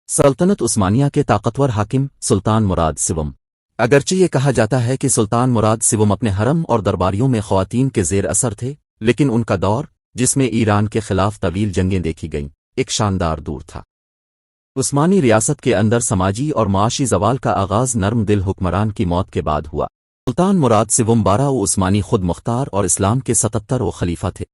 سلطنت عثمانیہ کے طاقتور حاکم سلطان مراد سوم۔ اگرچہ یہ کہا جاتا ہے کہ سلطان مراد سوم اپنے حرم اور درباریوں میں خواتین کے زیر اثر تھے، لیکن ان کا دور، جس میں ایران کے خلاف طویل جنگیں دیکھی گئیں، ایک شاندار دور تھا۔ عثمانی ریاست کے اندر سماجی اور معاشی زوال کا آغاز نرم دل حکمران کی موت کے بعد ہوا۔ سلطان مراد سوم 12 عثمانی خود مختار اور اسلام کے 77 خلیفہ تھے۔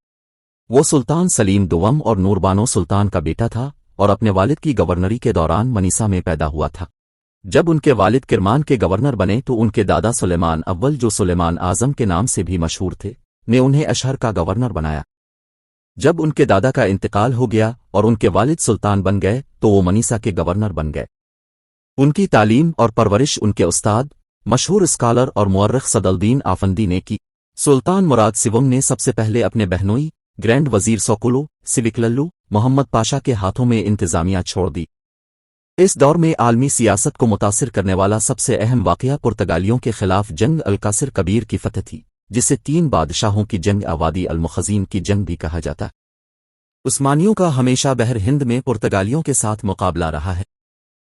وہ سلطان سلیم دوم اور نوربانو سلطان کا بیٹا تھا اور اپنے والد کی گورنری کے دوران منیسا میں پیدا ہوا تھا۔ جب ان کے والد کرمان کے گورنر بنے تو ان کے دادا سلیمان اول، جو سلیمان اعظم کے نام سے بھی مشہور تھے، نے انہیں اشہر کا گورنر بنایا۔ جب ان کے دادا کا انتقال ہو گیا اور ان کے والد سلطان بن گئے تو وہ منیسا کے گورنر بن گئے۔ ان کی تعلیم اور پرورش ان کے استاد، مشہور اسکالر اور مورخ صدالدین آفندی نے کی۔ سلطان مراد سوم نے سب سے پہلے اپنے بہنوئی گرینڈ وزیر سوکولو سویکللو محمد پاشا کے ہاتھوں میں انتظامیہ چھوڑ دی۔ اس دور میں عالمی سیاست کو متاثر کرنے والا سب سے اہم واقعہ پرتگالیوں کے خلاف جنگ القاصر کبیر کی فتح تھی، جسے 3 بادشاہوں کی جنگ آوادی المخزین کی جنگ بھی کہا جاتا ہے۔ عثمانیوں کا ہمیشہ بحر ہند میں پرتگالیوں کے ساتھ مقابلہ رہا ہے۔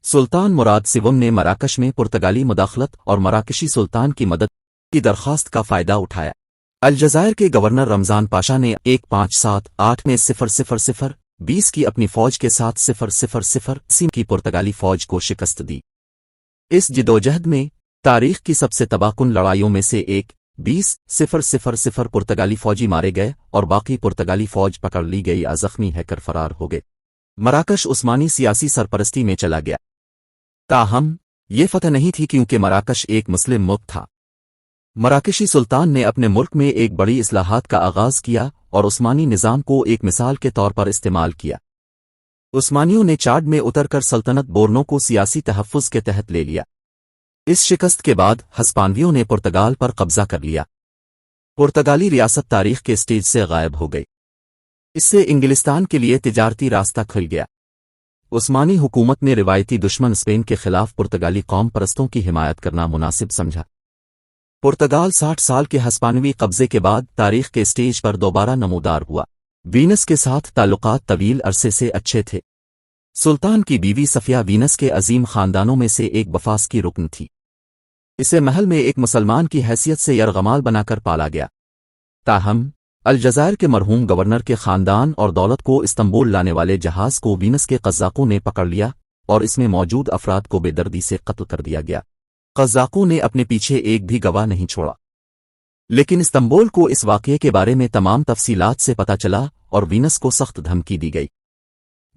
سلطان مراد سوم نے مراکش میں پرتگالی مداخلت اور مراکشی سلطان کی مدد کی درخواست کا فائدہ اٹھایا۔ الجزائر کے گورنر رمضان پاشا نے 1578 میں 0020 کی اپنی فوج کے ساتھ 0080 کی پرتگالی فوج کو شکست دی۔ اس جدوجہد میں تاریخ کی سب سے تباہ کن لڑائیوں میں سے ایک 20,000 پرتگالی فوجی مارے گئے اور باقی پرتگالی فوج پکڑ لی گئی یا زخمی ہے کر فرار ہو گئے۔ مراکش عثمانی سیاسی سرپرستی میں چلا گیا، تاہم یہ فتح نہیں تھی کیونکہ مراکش ایک مسلم ملک تھا۔ مراکشی سلطان نے اپنے ملک میں ایک بڑی اصلاحات کا آغاز کیا اور عثمانی نظام کو ایک مثال کے طور پر استعمال کیا۔ عثمانیوں نے چاڈ میں اتر کر سلطنت بورنو کو سیاسی تحفظ کے تحت لے لیا۔ اس شکست کے بعد ہسپانویوں نے پرتگال پر قبضہ کر لیا۔ پرتگالی ریاست تاریخ کے اسٹیج سے غائب ہو گئی۔ اس سے انگلستان کے لیے تجارتی راستہ کھل گیا۔ عثمانی حکومت نے روایتی دشمن اسپین کے خلاف پرتگالی قوم پرستوں کی حمایت کرنا مناسب سمجھا۔ پرتگال 60 سال کے ہسپانوی قبضے کے بعد تاریخ کے اسٹیج پر دوبارہ نمودار ہوا۔ وینس کے ساتھ تعلقات طویل عرصے سے اچھے تھے۔ سلطان کی بیوی صفیہ وینس کے عظیم خاندانوں میں سے ایک بفاس کی رکن تھی۔ اسے محل میں ایک مسلمان کی حیثیت سے یرغمال بنا کر پالا گیا۔ تاہم الجزائر کے مرحوم گورنر کے خاندان اور دولت کو استنبول لانے والے جہاز کو وینس کے قزاقوں نے پکڑ لیا اور اس میں موجود افراد کو بے دردی سے قتل کر دیا گیا۔ قزاقوں نے اپنے پیچھے ایک بھی گواہ نہیں چھوڑا، لیکن استنبول کو اس واقعے کے بارے میں تمام تفصیلات سے پتہ چلا اور وینس کو سخت دھمکی دی گئی۔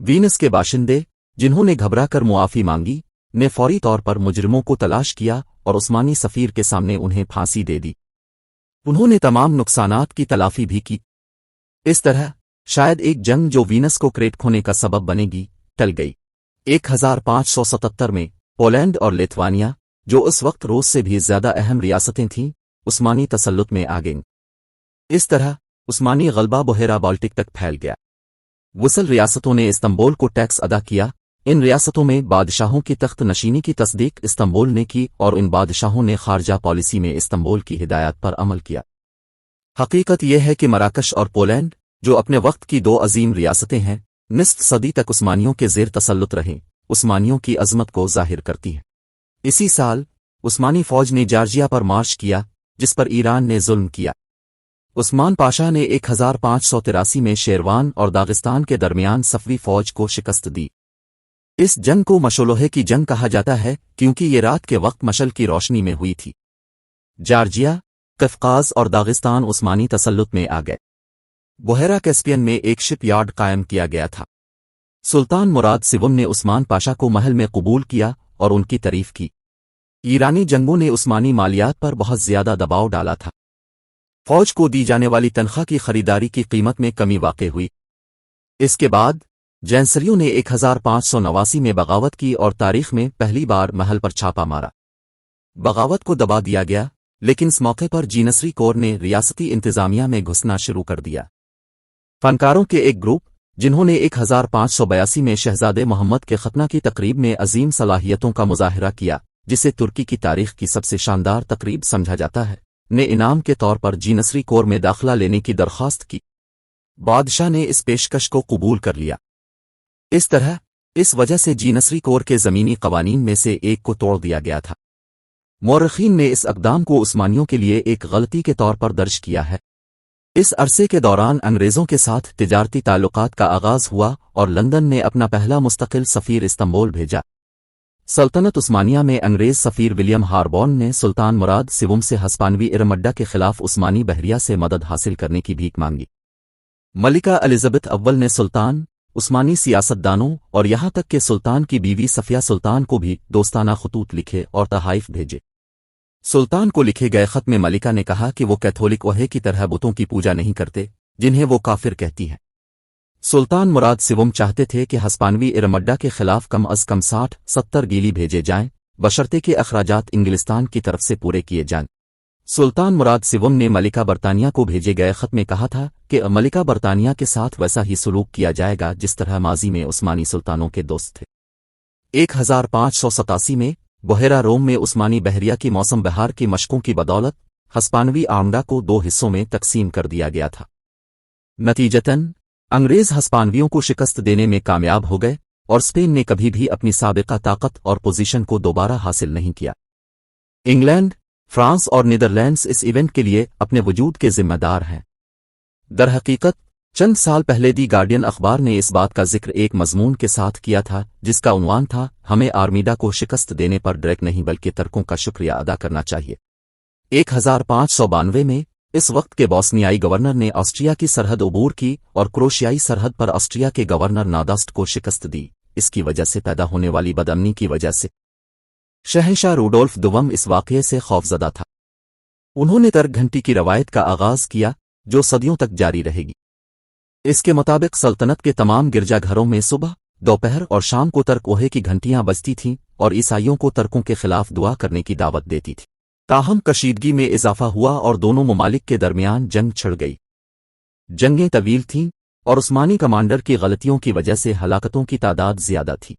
وینس کے باشندے، جنہوں نے گھبرا کر معافی مانگی، نے فوری طور پر مجرموں کو تلاش کیا اور عثمانی سفیر کے سامنے انہیں پھانسی دے دی۔ انہوں نے تمام نقصانات کی تلافی بھی کی۔ اس طرح شاید ایک جنگ جو وینس کو کریٹ کھونے کا سبب بنے گی ٹل گئی۔ 1577 میں پولینڈ اور لیتھوانیا، جو اس وقت روس سے بھی زیادہ اہم ریاستیں تھیں، عثمانی تسلط میں آ گئیں۔ اس طرح عثمانی غلبہ بحیرہ بالٹک تک پھیل گیا۔ وصل ریاستوں نے استنبول کو ٹیکس ادا کیا۔ ان ریاستوں میں بادشاہوں کی تخت نشینی کی تصدیق استنبول نے کی اور ان بادشاہوں نے خارجہ پالیسی میں استنبول کی ہدایات پر عمل کیا۔ حقیقت یہ ہے کہ مراکش اور پولینڈ، جو اپنے وقت کی 2 عظیم ریاستیں ہیں، نصف صدی تک عثمانیوں کے زیر تسلط رہیں، عثمانیوں کی عظمت کو ظاہر کرتی ہیں۔ اسی سال عثمانی فوج نے جارجیا پر مارچ کیا، جس پر ایران نے ظلم کیا۔ عثمان پاشا نے 1583 میں شیروان اور داغستان کے درمیان صفوی فوج کو شکست دی۔ اس جنگ کو مشولوہے کی جنگ کہا جاتا ہے کیونکہ یہ رات کے وقت مشل کی روشنی میں ہوئی تھی۔ جارجیا، قفقاز اور داغستان عثمانی تسلط میں آ گئے۔ بحیرہ کیسپین میں ایک شپ یارڈ قائم کیا گیا تھا۔ سلطان مراد سوم نے عثمان پاشا کو محل میں قبول کیا اور ان کی تعریف کی۔ ایرانی جنگوں نے عثمانی مالیات پر بہت زیادہ دباؤ ڈالا تھا۔ فوج کو دی جانے والی تنخواہ کی خریداری کی قیمت میں کمی واقع ہوئی۔ اس کے بعد جینسریوں نے 1589 میں بغاوت کی اور تاریخ میں پہلی بار محل پر چھاپا مارا۔ بغاوت کو دبا دیا گیا، لیکن اس موقع پر جینسری کور نے ریاستی انتظامیہ میں گھسنا شروع کر دیا۔ فنکاروں کے ایک گروپ، جنہوں نے 1582 میں شہزادے محمد کے ختنہ کی تقریب میں عظیم صلاحیتوں کا مظاہرہ کیا، جسے ترکی کی تاریخ کی سب سے شاندار تقریب سمجھا جاتا ہے، نے انعام کے طور پر جینسری کور میں داخلہ لینے کی درخواست کی۔ بادشاہ نے اس پیشکش کو قبول کر لیا۔ اس طرح इस वजह से जीनसरी कोर के ज़मीनी कवानीन में से एक को तोड़ दिया गया था। मौरखीन ने इस अक़दाम को उस्मानियों के लिए एक गलती के तौर पर दर्ज किया है। इस अरसे के दौरान अंग्रेज़ों के साथ तिजारती ताल्लुकात का आगाज़ हुआ और लंदन ने अपना पहला मुस्तकिल सफ़ीर इस्तांबुल भेजा। सल्तनत उस्मानिया में अंग्रेज़ सफ़ीर विलियम हारबॉर्न ने सुल्तान मुराद सिवुम से हस्पानवी इरमड्डा के खिलाफ उस्मानी बहरिया से मदद हासिल करने की भीख मांगी। मलिका एलिज़ाबेथ अव्वल ने सुल्तान, उस्मानी सियासतदानों और यहाँ तक कि सुल्तान की बीवी सफिया सुल्तान को भी दोस्ताना खतूत लिखे और तहाइफ भेजे। सुल्तान को लिखे गए खत में मलिका ने कहा कि वो कैथोलिक वहे की तरह बुतों की पूजा नहीं करते जिन्हें वो काफिर कहती हैं। सुल्तान मुराद सिवुम चाहते थे कि हस्पानवी इरमड्डा के खिलाफ कम अज कम 60-70 गीली भेजे जाएं, बशर्ते के अखराजात इंग्लिस्तान की तरफ से पूरे किए जाएं। सुल्तान मुराद सिवुम ने मलिका बरतानिया को भेजे गए खत में कहा था कि मलिका बरतानिया के साथ वैसा ही सलूक किया जाएगा जिस तरह माजी में उस्मानी सुल्तानों के दोस्त थे। 1587 में बहेरा रोम में उस्मानी बहरिया की मौसम बहार की मशकों की बदौलत हस्पानवी आमडा को 2 हिस्सों में तकसीम कर दिया गया था। नतीजतन अंग्रेज़ हस्पानवियों को शिकस्त देने में कामयाब हो गए और स्पेन ने कभी भी अपनी साबिका ताकत और पोजीशन को दोबारा हासिल नहीं किया। इंग्लैंड, फ्रांस और नीदरलैंड्स इस इवेंट के लिए अपने वजूद के जिम्मेदार हैं। दरहकीकत चंद साल पहले दी गार्डियन अखबार ने इस बात का जिक्र एक मजमून के साथ किया था जिसका उन्वान था, हमें आर्मीडा को शिकस्त देने पर डायरेक्ट नहीं बल्कि तर्कों का शुक्रिया अदा करना चाहिए। 1592 में इस वक्त के बोस्नियाई गवर्नर ने ऑस्ट्रिया की सरहद अबूर की और क्रोशियाई सरहद पर ऑस्ट्रिया के गवर्नर नादास्ट को शिकस्त दी। इसकी वजह से पैदा होने वाली बदअमनी की वजह से शहंशाह रूडोल्फ दुवम इस वाक़ये से खौफजदा था। उन्होंने तर्क घंटी की रवायत का आगाज़ किया जो सदियों तक जारी रहेगी। इसके मुताबिक सल्तनत के तमाम गिरजाघरों में सुबह, दोपहर और शाम को तर्क ओहे की घंटियां बजती थीं और ईसाइयों को तर्कों के खिलाफ दुआ करने की दावत देती थी। ताहम कशीदगी में इजाफा हुआ और दोनों ममालिक के दरमियान जंग छिड़ गई। जंगें तवील थीं और उस्मानी कमांडर की गलतियों की वजह से हलाकतों की तादाद ज्यादा थी।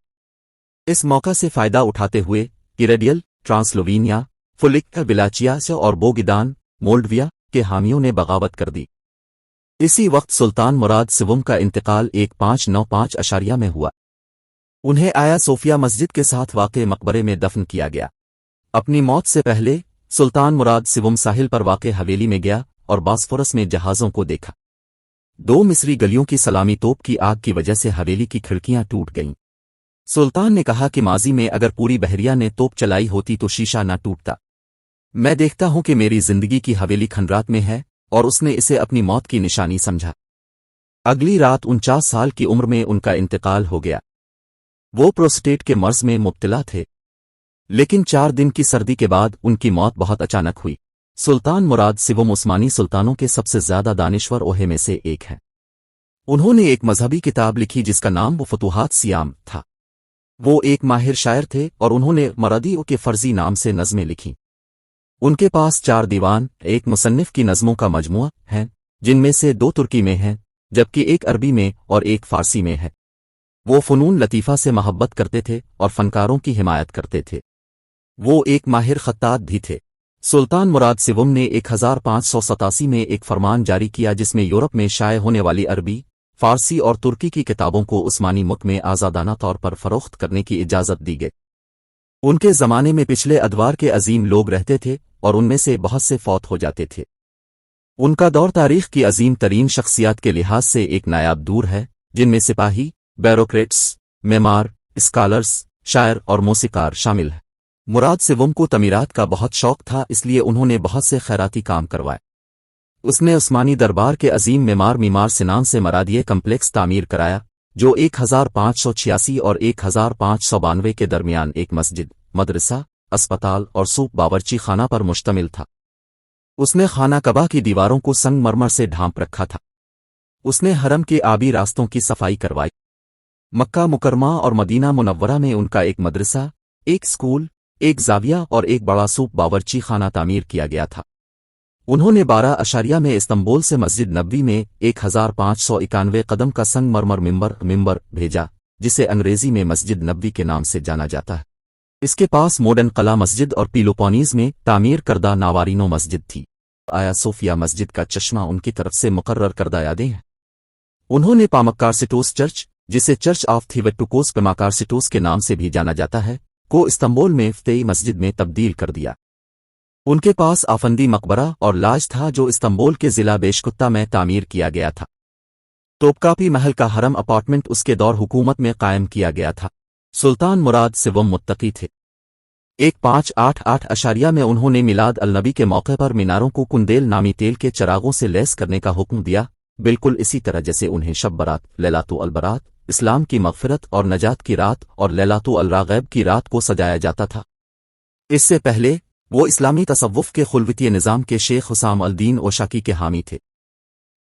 इस मौका से फ़ायदा उठाते हुए किरेडियल, ट्रांसलोवीनिया, फुलिक, बिलाचिया और बोगिदान, मोल्डविया के हामियों ने बगावत कर दी। इसी वक्त सुल्तान मुराद सिवुम का इंतकाल 1595 में हुआ। उन्हें आया सोफिया मस्जिद के साथ वाक़े मकबरे में दफन किया गया। अपनी मौत से पहले सुल्तान मुराद सिवुम साहिल पर वाक़े हवेली में गया और बास्फोरस में जहाज़ों को देखा। 2 मिस्री गलियों की सलामी तोप की आग की वजह से हवेली की खिड़कियां टूट गईं। सुल्तान ने कहा कि माजी में अगर पूरी बहरिया ने तोप चलाई होती तो शीशा न टूटता। मैं देखता हूं कि मेरी जिंदगी की हवेली खंडरात में है, और उसने इसे अपनी मौत की निशानी समझा। अगली रात 49 साल की उम्र में उनका इंतकाल हो गया। वो प्रोस्टेट के मर्ज में मुब्तला थे, लेकिन 4 दिन की सर्दी के बाद उनकी मौत बहुत अचानक हुई। सुल्तान मुराद सिवुम उस्मानी सुल्तानों के सबसे ज्यादा दानिश्वर ओहे में से एक हैं। उन्होंने एक मजहबी किताब लिखी जिसका नाम वो फतूहात सियाम था। वो एक माहिर शायर थे और उन्होंने मरादियों के फर्जी नाम से नज़में लिखीं। उनके पास 4 दीवान, एक मुसन्निफ की नज़मों का मजमुआ है, जिनमें से 2 तुर्की में हैं, जबकि एक अरबी में और एक फारसी में है। वो फ़नून लतीफ़ा से मोहब्बत करते थे और फनकारों की हिमायत करते थे। वो एक माहिर खत्तात भी थे। सुल्तान मुराद सिवुम ने 1587 में एक फरमान जारी किया जिसमें यूरोप में शाये होने वाली अरबी, फारसी और तुर्की की किताबों को उस्मानी मुल्क में आज़ादाना तौर पर फ़रोख्त करने की इजाज़त दी गई। उनके ज़माने में पिछले अदवार के अजीम लोग रहते थे और उनमें से बहुत से फौत हो जाते थे। उनका दौर तारीख की अजीम तरीन शख्सियात के लिहाज से एक नायाब दूर है, जिनमें सिपाही, ब्यूरोक्रेट्स, मेमार, स्कॉलर्स, शायर और मौसीकार शामिल हैं। मुराद सिवुम को तमीरात का बहुत शौक था, इसलिए उन्होंने बहुत से खैराती काम करवाए। उसने उस्मानी दरबार के अजीम मेमार मीमार सिनान से मरादिये कम्प्लेक्स तामीर कराया, जो 1586 और 1592 के दरमियान एक मस्जिद, मदरसा, अस्पताल और सूप बावर्ची खाना पर मुश्तमिल था। उसने खाना कबा की दीवारों को संगमरमर से ढांप रखा था। उसने हरम के आबी रास्तों की सफाई करवाई। मक्का मुकरमा और मदीना मुनव्वरा में उनका एक मदरसा, एक स्कूल, एक जाविया और एक बड़ा सूप बावर्ची खाना तामीर किया गया था। उन्होंने 12 में इस्तांबुल से मस्जिद नबवी में 1591 कदम का संगमरमर मिंबर भेजा, जिसे अंग्रेजी में मस्जिद नबवी के नाम से जाना जाता है। इसके पास मॉडर्न कला मस्जिद और पीलोपोनीज में तामीर करदा नावारिनो मस्जिद थी। आया सोफिया मस्जिद का चश्मा उनकी तरफ से मुकर्रर करदा यादें हैं। उन्होंने पामक्कार सिटोस चर्च, जिसे चर्च ऑफ थियोटोकोस पेमाकार्सिटोस के नाम से भी जाना जाता है, को इस्तंबुल में इफ्तेई मस्जिद में तब्दील कर दिया। उनके पास आफंदी मकबरा और लाज था जो इस्तंबुल के जिला बेशकुत्ता में तामीर किया गया था। तोपकापी महल का हरम अपार्टमेंट उसके दौर हुकूमत में कायम किया गया था। सुल्तान मुराद सिवम मुत्तकी थे। 1588 अशारिया में उन्होंने मिलाद अल-नबी के मौके पर मीनारों को कुंदेल नामी तेल के चरागों से लैस करने का हुक्म दिया, बिल्कुल इसी तरह जैसे उन्हें शब बरात, लैलातु अल-बरात, इस्लाम की मग़फ़िरत और नजात की रात और लैलातु अल-राग़ैब की रात को सजाया जाता था। इससे पहले वो इस्लामी तसव्वुफ़ के खुलवती निज़ाम के शेख हुसाम अल-दीन ओशाकी के हामी थे।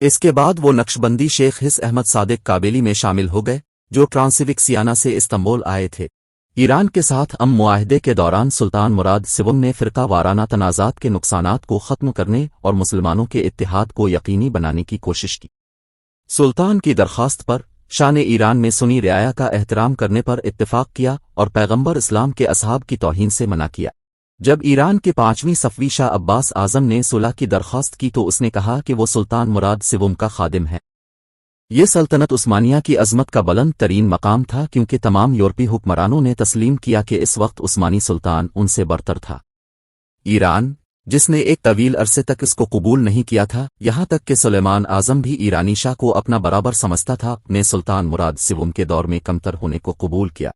इसके बाद वो नक्शबंदी शेख हिस अहमद सादिक काबेली में शामिल हो गए, जो ट्रांसिविक्सियाना से इस्तंबुल आए थे। ईरान के साथ मुआहदे के दौरान सुल्तान मुराद सिवम ने फ़िरका वाराना तनाज़ात के नुकसानात को ख़त्म करने और मुसलमानों के इत्तिहाद को यकीनी बनाने की कोशिश की। सुल्तान की दरख्वास्त पर शाह ने ईरान में सुन्नी रियाया का एहतराम करने पर इत्तिफ़ाक़ किया और पैगंबर इस्लाम के असहाब की तौहीन से मना किया। जब ईरान के 5वीं सफ़वी शाह अब्बास आज़म ने सुलह की दरख्वास्त की तो उसने कहा कि वो सुल्तान मुराद सिवम का खादिम है। ये सल्तनत उस्मानिया की अज़मत का बुलंद तरीन मकाम था, क्योंकि तमाम यूरोपीय हुक्मरानों ने तस्लीम किया कि इस वक्त उस्मानी सुल्तान उनसे बरतर था। ईरान, जिसने एक तवील अरसे तक इसको कबूल नहीं किया था, यहाँ तक कि सुलेमान आज़म भी ईरानी शाह को अपना बराबर समझता था, ने सुल्तान मुराद सिवम के दौर में कमतर होने को कबूल किया।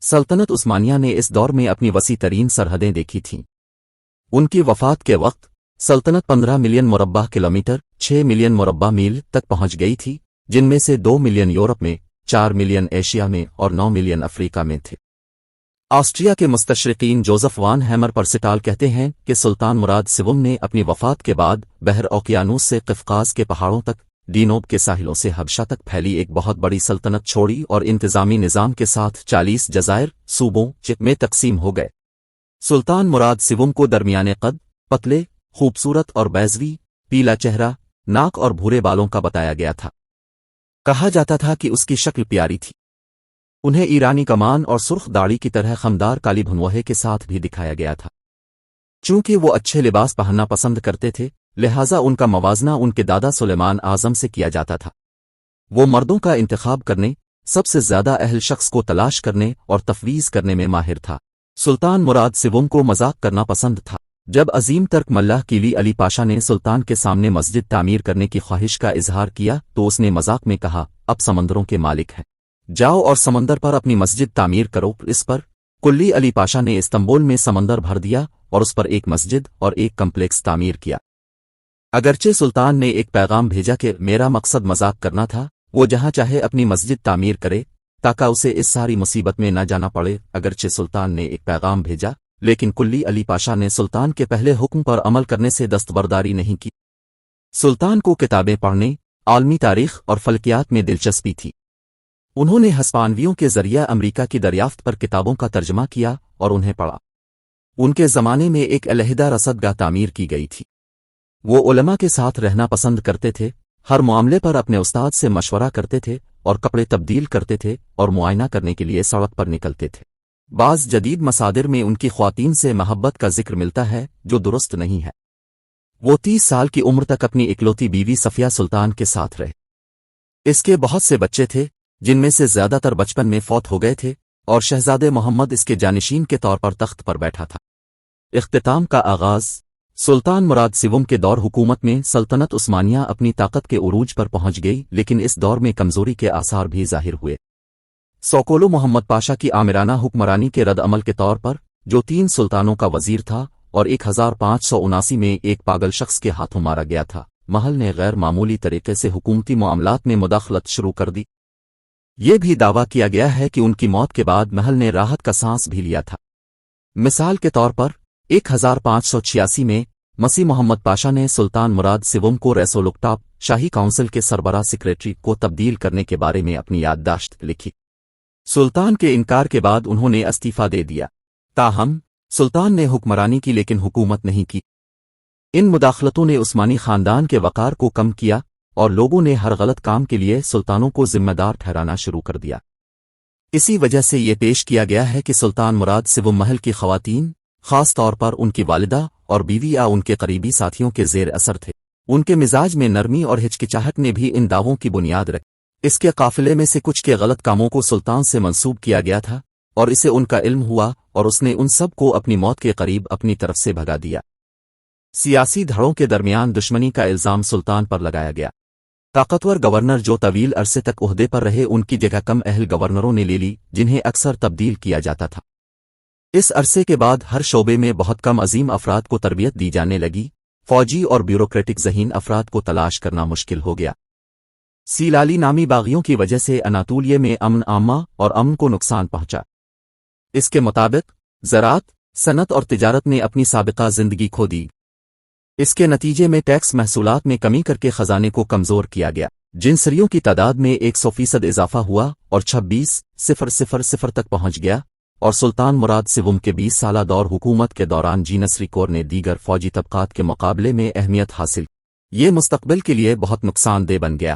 सल्तनत उस्मानिया ने इस दौर में अपनी वसी तरीन सरहदें देखी थीं। उनकी वफ़ात के वक्त सल्तनत 15 मिलियन मुरब्बा किलोमीटर 6 मिलियन मुरब्बा मील तक पहुंच गई थी, जिनमें से 2 मिलियन यूरोप में, 4 मिलियन एशिया में और 9 मिलियन अफ्रीका में थे। ऑस्ट्रिया के मुस्तशरिकीन जोसेफ वान हैमर परसिटाल कहते हैं कि सुल्तान मुराद सिवम ने अपनी वफ़ात के बाद बहर ओकियानूस से क़फ़क़ाज़ के पहाड़ों तक, डीनोब के साहिलों से हबशा तक फैली एक बहुत बड़ी सल्तनत छोड़ी और इंतज़ामी निज़ाम के साथ 40 जज़ायर सूबों में तकसीम हो गए। सुल्तान मुराद सिवम को दरमियाने कद, पतले, खूबसूरत और बैज़वी, पीला चेहरा, नाक और भूरे बालों का बताया गया था। कहा जाता था कि उसकी शक्ल प्यारी थी। उन्हें ईरानी कमान और सुर्ख दाढ़ी की तरह खमदार काली भुनवहे के साथ भी दिखाया गया था। चूंकि वो अच्छे लिबास पहनना पसंद करते थे, लिहाजा उनका मवाजना उनके दादा सुलेमान आज़म से किया जाता था। वो मर्दों का इंतखाब करने, सबसे ज्यादा अहल शख्स को तलाश करने और तफवीज़ करने में माहिर था। सुल्तान मुराद सिवम को मजाक करना पसंद था। जब अजीम तर्क मल्लाह कीली अली पाशा ने सुल्तान के सामने मस्जिद तामीर करने की ख्वाहिश का इजहार किया तो उसने मजाक में कहा, अब समंदरों के मालिक हैं, जाओ और समंदर पर अपनी मस्जिद तामीर करो। इस पर कुल्ली अली पाशा ने इस्तंबुल में समंदर भर दिया और उस पर एक मस्जिद और एक कम्प्लेक्स तामीर किया। अगरचे सुल्तान ने एक पैगाम भेजा कि मेरा मकसद मजाक करना था, वो जहां चाहे अपनी मस्जिद तामीर करे ताकि उसे इस सारी मुसीबत में न जाना पड़े। अगरचे सुल्तान ने एक पैगाम भेजा, लेकिन कुल्ली अली पाशा ने सुल्तान के पहले हुक्म पर अमल करने से दस्तबरदारी नहीं की। सुल्तान को किताबें पढ़ने, आलमी तारीख और फल्कियात में दिलचस्पी थी। उन्होंने हस्पानवियों के जरिए अमरीका की दरियाफ्त पर किताबों का तर्जमा किया और उन्हें पढ़ा। उनके ज़माने में एक अलहदा रसदगाह तामीर की गई थी। वो उलमा के साथ रहना पसंद करते थे, हर मामले पर अपने उस्ताद से मशवरा करते थे और कपड़े तब्दील करते थे और मुआयना करने के लिए सड़क पर निकलते थे। बाज़ जदीद मसादिर में उनकी ख्वातीन से महब्बत का जिक्र मिलता है जो दुरुस्त नहीं है। वो 30 साल की उम्र तक अपनी इकलौती बीवी सफिया सुल्तान के साथ रहे। इसके बहुत से बच्चे थे, जिनमें से ज्यादातर बचपन में फौत हो गए थे और शहजादे मोहम्मद इसके जानिशीन के तौर पर तख्त पर बैठा था। इख्तिताम का आगाज सुल्तान मुराद सिवम के दौर हुकूमत में सल्तनत उस्मानिया अपनी ताकत के उरूज पर पहुंच गई, लेकिन इस दौर में कमजोरी के आसार भी जाहिर हुए। सोकोलो मोहम्मद पाशा की आमिराना हुक्मरानी के रद्द अमल के तौर पर, जो 3 सुल्तानों का वजीर था और 1579 में एक पागल शख्स के हाथों मारा गया था, महल ने गैर मामूली तरीके से हुकूमती मामलात में मुदाखलत शुरू कर दी। ये भी दावा किया गया है कि उनकी मौत के बाद महल ने राहत का सांस भी लिया था। मिसाल के तौर पर 1586 में मसीह मोहम्मद पाशा ने सुल्तान मुराद सिवम को रैसोलुक्टाब शाही काउंसिल के सरबराह सेक्रेटरी को तब्दील करने के बारे में अपनी याददाश्त लिखी। सुल्तान के इनकार के बाद उन्होंने इस्तीफा दे दिया। ताहम सुल्तान ने हुक्मरानी की, लेकिन हुकूमत नहीं की। इन मुदाखलतों ने उस्मानी खानदान के वकार को कम किया और लोगों ने हर गलत काम के लिए सुल्तानों को जिम्मेदार ठहराना शुरू कर दिया। इसी वजह से ये पेश किया गया है कि सुल्तान मुराद सिवम महल की ख़वातीन, खास तौर पर उनकी वालिदा और बीवी या उनके करीबी साथियों के ज़ेर असर थे। उनके मिजाज में नरमी और हिचकिचाहट ने भी इन दावों की बुनियाद रखी। اس کے قافلے میں سے کچھ کے غلط کاموں کو سلطان سے منسوب کیا گیا تھا اور اسے ان کا علم ہوا اور اس نے ان سب کو اپنی موت کے قریب اپنی طرف سے بھگا دیا۔ سیاسی دھڑوں کے درمیان دشمنی کا الزام سلطان پر لگایا گیا۔ طاقتور گورنر جو طویل عرصے تک عہدے پر رہے ان کی جگہ کم اہل گورنروں نے لے لی جنہیں اکثر تبدیل کیا جاتا تھا۔ اس عرصے کے بعد ہر شعبے میں بہت کم عظیم افراد کو تربیت دی جانے لگی، فوجی اور بیوروکریٹک ذہین افراد کو تلاش کرنا مشکل ہو گیا۔ سیلالی نامی باغیوں کی وجہ سے اناطولیہ میں امن عامہ اور امن کو نقصان پہنچا۔ اس کے مطابق زراعت، صنعت اور تجارت نے اپنی سابقہ زندگی کھو دی۔ اس کے نتیجے میں ٹیکس محصولات میں کمی کر کے خزانے کو کمزور کیا گیا۔ جنسریوں کی تعداد میں 100% اضافہ ہوا اور 26,000 تک پہنچ گیا، اور سلطان مراد سوم کے 20 سالہ دور حکومت کے دوران جینسری کور نے دیگر فوجی طبقات کے مقابلے میں اہمیت حاصل کی۔ یہ مستقبل کے لیے بہت نقصان دہ بن گیا۔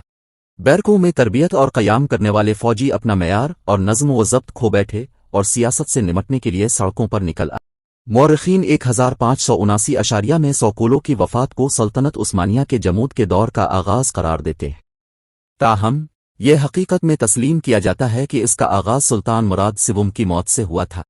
بیرکوں میں تربیت اور قیام کرنے والے فوجی اپنا معیار اور نظم و ضبط کھو بیٹھے اور سیاست سے نمٹنے کے لیے سڑکوں پر نکل آئے۔ مورخین 1579 میں سوکولو کی وفات کو سلطنت عثمانیہ کے جمود کے دور کا آغاز قرار دیتے ہیں۔ تاہم یہ حقیقت میں تسلیم کیا جاتا ہے کہ اس کا آغاز سلطان مراد سوم کی موت سے ہوا تھا۔